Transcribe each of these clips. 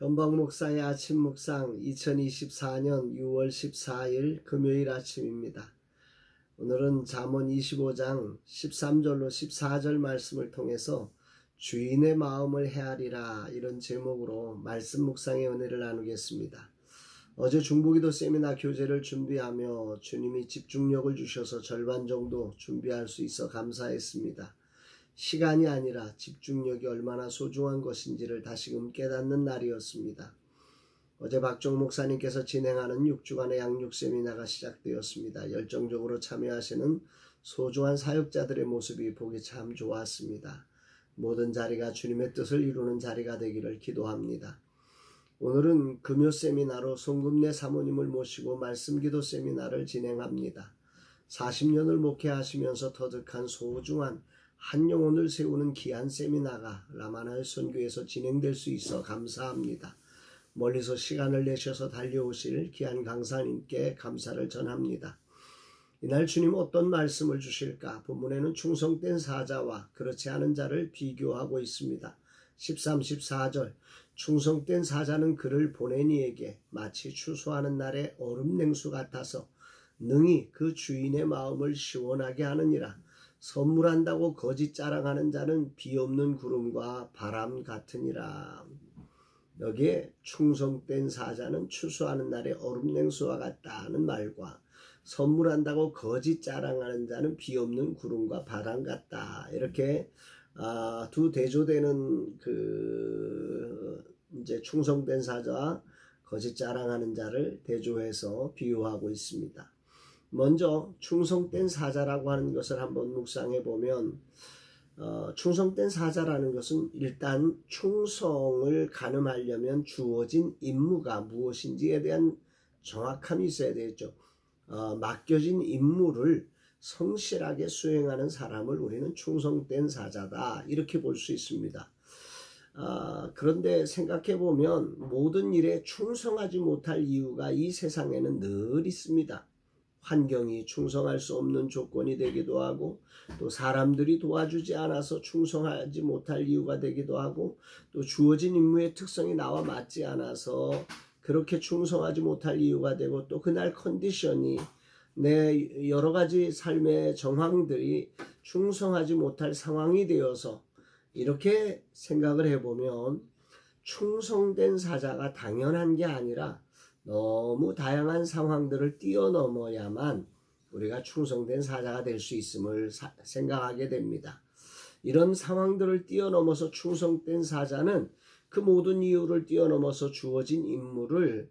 현박 목사의 아침 묵상 2024년 6월 14일 금요일 아침입니다. 오늘은 잠언 25장 13절로 14절 말씀을 통해서 주인의 마음을 헤아리라 이런 제목으로 말씀 묵상의 은혜를 나누겠습니다. 어제 중보기도 세미나 교재를 준비하며 주님이 집중력을 주셔서 절반 정도 준비할 수 있어 감사했습니다. 시간이 아니라 집중력이 얼마나 소중한 것인지를 다시금 깨닫는 날이었습니다. 어제 박종 목사님께서 진행하는 6주간의 양육 세미나가 시작되었습니다. 열정적으로 참여하시는 소중한 사역자들의 모습이 보기 참 좋았습니다. 모든 자리가 주님의 뜻을 이루는 자리가 되기를 기도합니다. 오늘은 금요 세미나로 송금래 사모님을 모시고 말씀기도 세미나를 진행합니다. 40년을 목회하시면서 터득한 소중한 한 영혼을 세우는 귀한 세미나가 라마나의 선교에서 진행될 수 있어 감사합니다. 멀리서 시간을 내셔서 달려오실 귀한 강사님께 감사를 전합니다. 이날 주님 어떤 말씀을 주실까? 본문에는 충성된 사자와 그렇지 않은 자를 비교하고 있습니다. 13, 14절 충성된 사자는 그를 보낸 이에게 마치 추수하는 날의 얼음 냉수 같아서 능히 그 주인의 마음을 시원하게 하느니라. 선물한다고 거짓 자랑하는 자는 비 없는 구름과 바람 같으니라. 여기에 충성된 사자는 추수하는 날의 얼음 냉수와 같다는 말과 선물한다고 거짓 자랑하는 자는 비 없는 구름과 바람 같다. 이렇게 두 대조되는 이제 충성된 사자와 거짓 자랑하는 자를 대조해서 비유하고 있습니다. 먼저 충성된 사자라고 하는 것을 한번 묵상해 보면 충성된 사자라는 것은 일단 충성을 가늠하려면 주어진 임무가 무엇인지에 대한 정확함이 있어야 되겠죠. 맡겨진 임무를 성실하게 수행하는 사람을 우리는 충성된 사자다 이렇게 볼 수 있습니다. 그런데 생각해 보면 모든 일에 충성하지 못할 이유가 이 세상에는 늘 있습니다. 환경이 충성할 수 없는 조건이 되기도 하고 또 사람들이 도와주지 않아서 충성하지 못할 이유가 되기도 하고 또 주어진 임무의 특성이 나와 맞지 않아서 그렇게 충성하지 못할 이유가 되고 또 그날 컨디션이 내 여러 가지 삶의 정황들이 충성하지 못할 상황이 되어서 이렇게 생각을 해보면 충성된 사자가 당연한 게 아니라 너무 다양한 상황들을 뛰어넘어야만 우리가 충성된 사자가 될 수 있음을 생각하게 됩니다. 이런 상황들을 뛰어넘어서 충성된 사자는 그 모든 이유를 뛰어넘어서 주어진 임무를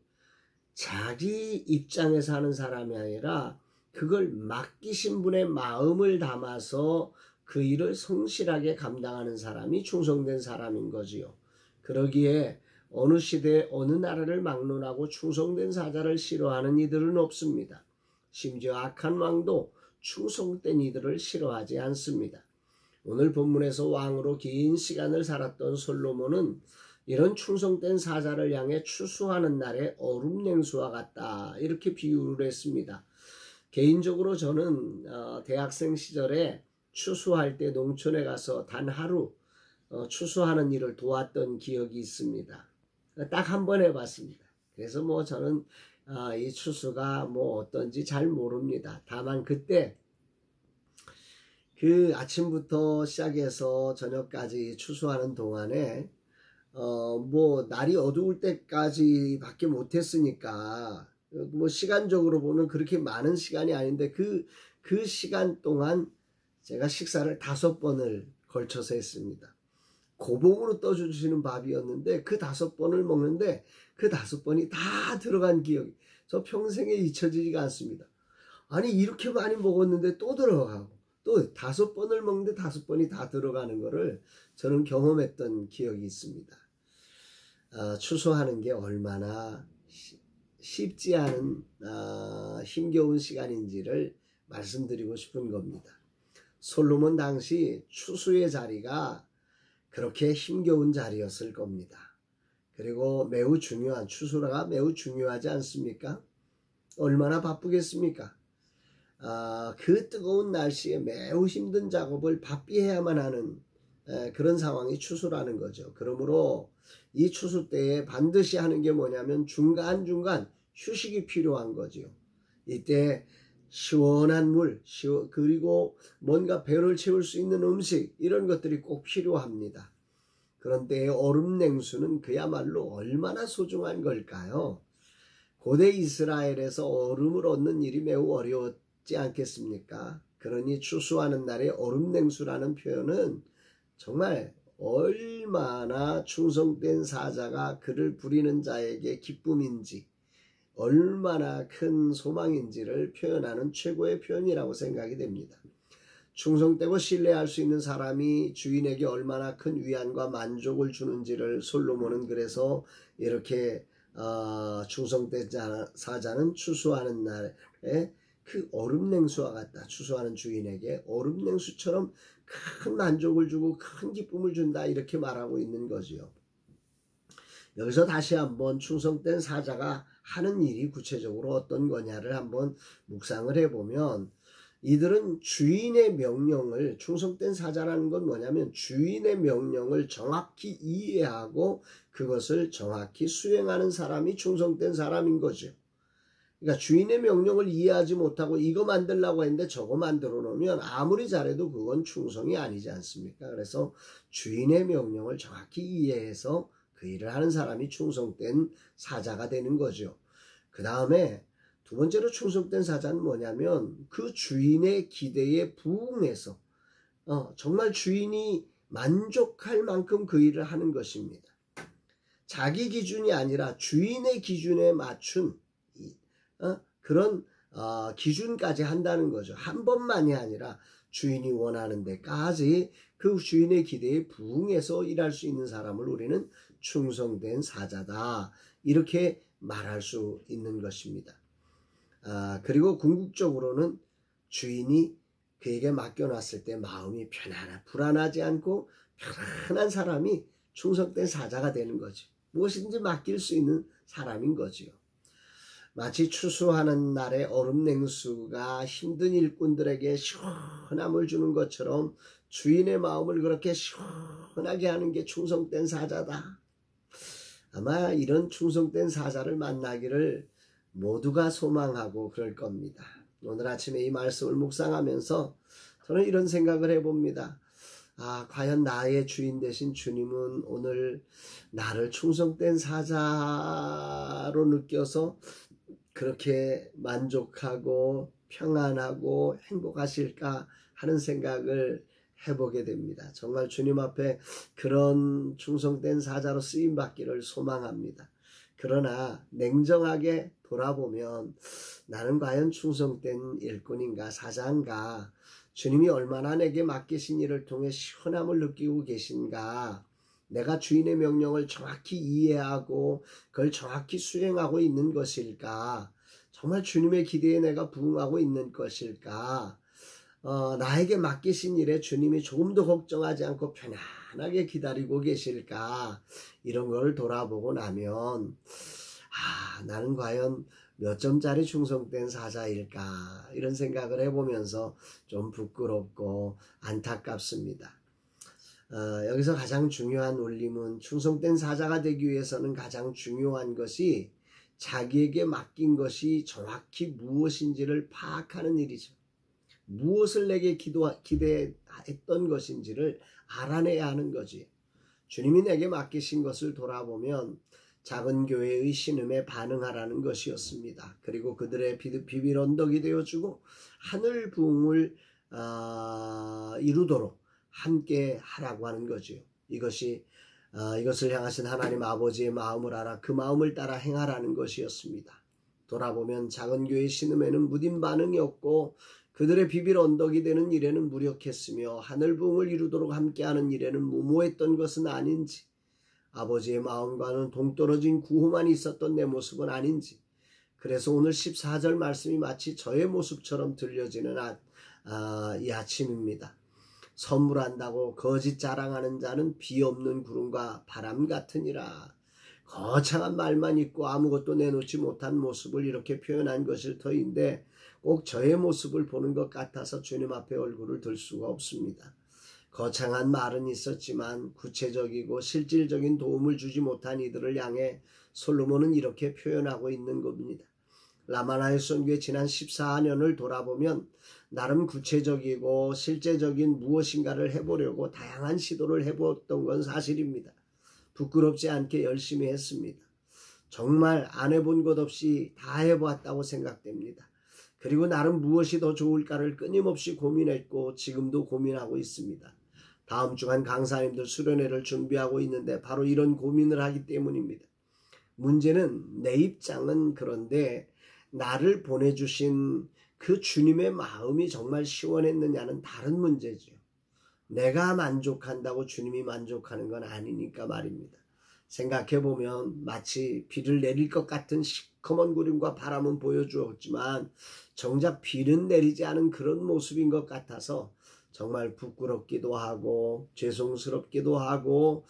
자기 입장에서 하는 사람이 아니라 그걸 맡기신 분의 마음을 담아서 그 일을 성실하게 감당하는 사람이 충성된 사람인 거지요. 그러기에 어느 시대 어느 나라를 막론하고 충성된 사자를 싫어하는 이들은 없습니다. 심지어 악한 왕도 충성된 이들을 싫어하지 않습니다. 오늘 본문에서 왕으로 긴 시간을 살았던 솔로몬은 이런 충성된 사자를 향해 추수하는 날의 얼음 냉수와 같다 이렇게 비유를 했습니다. 개인적으로 저는 대학생 시절에 추수할 때 농촌에 가서 단 하루 추수하는 일을 도왔던 기억이 있습니다. 딱 한 번 해봤습니다. 그래서 저는 이 추수가 어떤지 잘 모릅니다. 다만 그때 그 아침부터 시작해서 저녁까지 추수하는 동안에 날이 어두울 때까지 밖에 못했으니까 시간적으로 보면 그렇게 많은 시간이 아닌데 그 시간 동안 제가 식사를 5번을 걸쳐서 했습니다. 고봉으로 떠주시는 밥이었는데 그 5번을 먹는데 그 5번이 다 들어간 기억이 저 평생에 잊혀지지가 않습니다. 아니 이렇게 많이 먹었는데 또 들어가고 또 5번을 먹는데 5번이 다 들어가는 거를 저는 경험했던 기억이 있습니다. 추수하는 게 얼마나 쉽지 않은 힘겨운 시간인지를 말씀드리고 싶은 겁니다. 솔로몬 당시 추수의 자리가 그렇게 힘겨운 자리였을 겁니다. 그리고 매우 중요한 추수가 매우 중요하지 않습니까? 얼마나 바쁘겠습니까? 그 뜨거운 날씨에 매우 힘든 작업을 바삐 해야만 하는 그런 상황이 추수라는 거죠. 그러므로 이 추수 때에 반드시 하는 게 뭐냐면 중간중간 휴식이 필요한 거지요. 이때 시원한 물, 그리고 뭔가 배를 채울 수 있는 음식, 이런 것들이 꼭 필요합니다. 그런 때의 얼음 냉수는 그야말로 얼마나 소중한 걸까요? 고대 이스라엘에서 얼음을 얻는 일이 매우 어려웠지 않겠습니까? 그러니 추수하는 날의 얼음 냉수라는 표현은 정말 얼마나 충성된 사자가 그를 부리는 자에게 기쁨인지, 얼마나 큰 소망인지를 표현하는 최고의 표현이라고 생각이 됩니다. 충성되고 신뢰할 수 있는 사람이 주인에게 얼마나 큰 위안과 만족을 주는지를 솔로몬은 그래서 이렇게 충성된 사자는 추수하는 날에 그 얼음냉수와 같다. 추수하는 주인에게 얼음냉수처럼 큰 만족을 주고 큰 기쁨을 준다, 이렇게 말하고 있는 거지요. 여기서 다시 한번 충성된 사자가 하는 일이 구체적으로 어떤 거냐를 한번 묵상을 해보면, 이들은 주인의 명령을, 충성된 사자라는 건 뭐냐면 주인의 명령을 정확히 이해하고 그것을 정확히 수행하는 사람이 충성된 사람인 거죠. 그러니까 주인의 명령을 이해하지 못하고 이거 만들려고 했는데 저거 만들어 놓으면 아무리 잘해도 그건 충성이 아니지 않습니까? 그래서 주인의 명령을 정확히 이해해서 그 일을 하는 사람이 충성된 사자가 되는 거죠. 그 다음에 두 번째로 충성된 사자는 뭐냐면 그 주인의 기대에 부응해서 정말 주인이 만족할 만큼 그 일을 하는 것입니다. 자기 기준이 아니라 주인의 기준에 맞춘 그런 기준까지 한다는 거죠. 한 번만이 아니라 주인이 원하는 데까지 그 주인의 기대에 부응해서 일할 수 있는 사람을 우리는 충성된 사자다, 이렇게 말할 수 있는 것입니다. 그리고 궁극적으로는 주인이 그에게 맡겨놨을 때 마음이 불안하지 않고 편안한 사람이 충성된 사자가 되는 거죠. 무엇인지 맡길 수 있는 사람인 거지요. 마치 추수하는 날의 얼음 냉수가 힘든 일꾼들에게 시원함을 주는 것처럼 주인의 마음을 그렇게 시원하게 하는 게 충성된 사자다. 아마 이런 충성된 사자를 만나기를 모두가 소망하고 그럴 겁니다. 오늘 아침에 이 말씀을 묵상하면서 저는 이런 생각을 해봅니다. 과연 나의 주인 되신 주님은 오늘 나를 충성된 사자로 느껴서 그렇게 만족하고 평안하고 행복하실까 하는 생각을 해보게 됩니다. 정말 주님 앞에 그런 충성된 사자로 쓰임받기를 소망합니다. 그러나 냉정하게 돌아보면 나는 과연 충성된 일꾼인가, 사자인가, 주님이 얼마나 내게 맡기신 일을 통해 시원함을 느끼고 계신가, 내가 주인의 명령을 정확히 이해하고 그걸 정확히 수행하고 있는 것일까, 정말 주님의 기대에 내가 부응하고 있는 것일까, 나에게 맡기신 일에 주님이 조금도 걱정하지 않고 편안하게 기다리고 계실까, 이런 걸 돌아보고 나면 나는 과연 몇 점짜리 충성된 사자일까, 이런 생각을 해보면서 좀 부끄럽고 안타깝습니다. 여기서 가장 중요한 울림은 충성된 사자가 되기 위해서는 가장 중요한 것이 자기에게 맡긴 것이 정확히 무엇인지를 파악하는 일이죠. 무엇을 내게 기대했던 것인지를 알아내야 하는 거지. 주님이 내게 맡기신 것을 돌아보면 작은 교회의 신음에 반응하라는 것이었습니다. 그리고 그들의 비빌 언덕이 되어주고 하늘 부흥을 이루도록 함께 하라고 하는 거지요. 이것을 향하신 하나님 아버지의 마음을 알아 그 마음을 따라 행하라는 것이었습니다. 돌아보면 작은 교회의 신음에는 무딘 반응이 없고 그들의 비빌 언덕이 되는 일에는 무력했으며 하늘 부흥을 이루도록 함께하는 일에는 무모했던 것은 아닌지, 아버지의 마음과는 동떨어진 구호만 있었던 내 모습은 아닌지, 그래서 오늘 14절 말씀이 마치 저의 모습처럼 들려지는 이 아침입니다. 선물한다고 거짓 자랑하는 자는 비 없는 구름과 바람 같으니라. 거창한 말만 있고 아무것도 내놓지 못한 모습을 이렇게 표현한 것일 터인데 꼭 저의 모습을 보는 것 같아서 주님 앞에 얼굴을 들 수가 없습니다. 거창한 말은 있었지만 구체적이고 실질적인 도움을 주지 못한 이들을 향해 솔로몬은 이렇게 표현하고 있는 겁니다. 라마나의 선교의 지난 14년을 돌아보면 나름 구체적이고 실제적인 무엇인가를 해보려고 다양한 시도를 해보았던 건 사실입니다. 부끄럽지 않게 열심히 했습니다. 정말 안 해본 것 없이 다 해보았다고 생각됩니다. 그리고 나름 무엇이 더 좋을까를 끊임없이 고민했고 지금도 고민하고 있습니다. 다음 주간 강사님들 수련회를 준비하고 있는데 바로 이런 고민을 하기 때문입니다. 문제는 내 입장은 그런데 나를 보내주신 그 주님의 마음이 정말 시원했느냐는 다른 문제죠. 내가 만족한다고 주님이 만족하는 건 아니니까 말입니다. 생각해보면 마치 비를 내릴 것 같은 시커먼 구름과 바람은 보여주었지만 정작 비는 내리지 않은 그런 모습인 것 같아서 정말 부끄럽기도 하고 죄송스럽기도 하고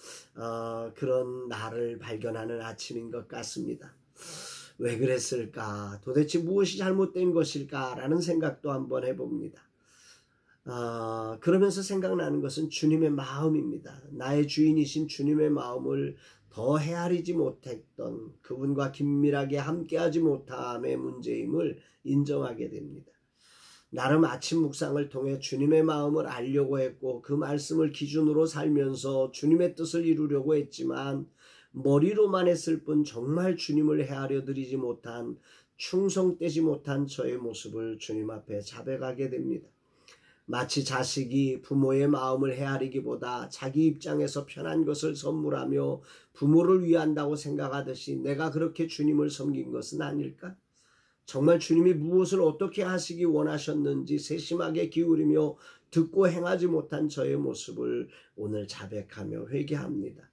그런 나를 발견하는 아침인 것 같습니다. 왜 그랬을까? 도대체 무엇이 잘못된 것일까? 라는 생각도 한번 해봅니다. 그러면서 생각나는 것은 주님의 마음입니다. 나의 주인이신 주님의 마음을 더 헤아리지 못했던 그분과 긴밀하게 함께하지 못함의 문제임을 인정하게 됩니다. 나름 아침 묵상을 통해 주님의 마음을 알려고 했고 그 말씀을 기준으로 살면서 주님의 뜻을 이루려고 했지만 머리로만 했을 뿐 정말 주님을 헤아려 드리지 못한 충성되지 못한 저의 모습을 주님 앞에 자백하게 됩니다. 마치 자식이 부모의 마음을 헤아리기보다 자기 입장에서 편한 것을 선물하며 부모를 위한다고 생각하듯이 내가 그렇게 주님을 섬긴 것은 아닐까? 정말 주님이 무엇을 어떻게 하시기 원하셨는지 세심하게 기울이며 듣고 행하지 못한 저의 모습을 오늘 자백하며 회개합니다.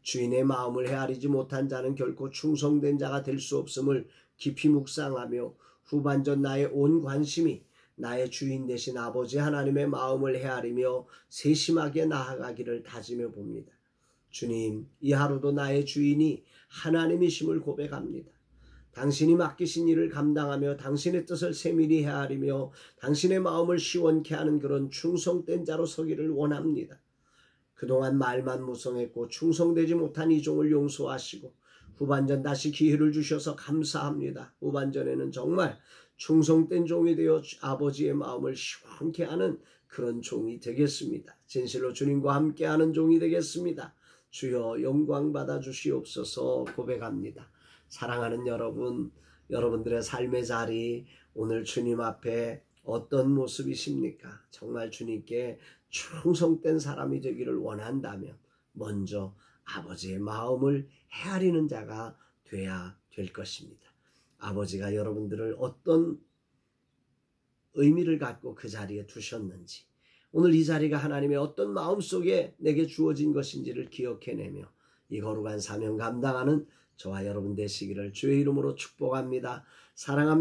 주인의 마음을 헤아리지 못한 자는 결코 충성된 자가 될 수 없음을 깊이 묵상하며 후반전 나의 온 관심이 나의 주인 되신 아버지 하나님의 마음을 헤아리며 세심하게 나아가기를 다짐해 봅니다. 주님, 이 하루도 나의 주인이 하나님이심을 고백합니다. 당신이 맡기신 일을 감당하며 당신의 뜻을 세밀히 헤아리며 당신의 마음을 시원케 하는 그런 충성된 자로 서기를 원합니다. 그동안 말만 무성했고 충성되지 못한 이 종을 용서하시고 후반전 다시 기회를 주셔서 감사합니다. 후반전에는 정말 충성된 종이 되어 아버지의 마음을 시원케 하는 그런 종이 되겠습니다. 진실로 주님과 함께하는 종이 되겠습니다. 주여 영광 받아 주시옵소서 고백합니다. 사랑하는 여러분, 여러분들의 삶의 자리 오늘 주님 앞에 어떤 모습이십니까? 정말 주님께 충성된 사람이 되기를 원한다면 먼저 아버지의 마음을 헤아리는 자가 돼야 될 것입니다. 아버지가 여러분들을 어떤 의미를 갖고 그 자리에 두셨는지 오늘 이 자리가 하나님의 어떤 마음속에 내게 주어진 것인지를 기억해내며 이 거룩한 사명 감당하는 저와 여러분 되시기를 주의 이름으로 축복합니다. 사랑합니다.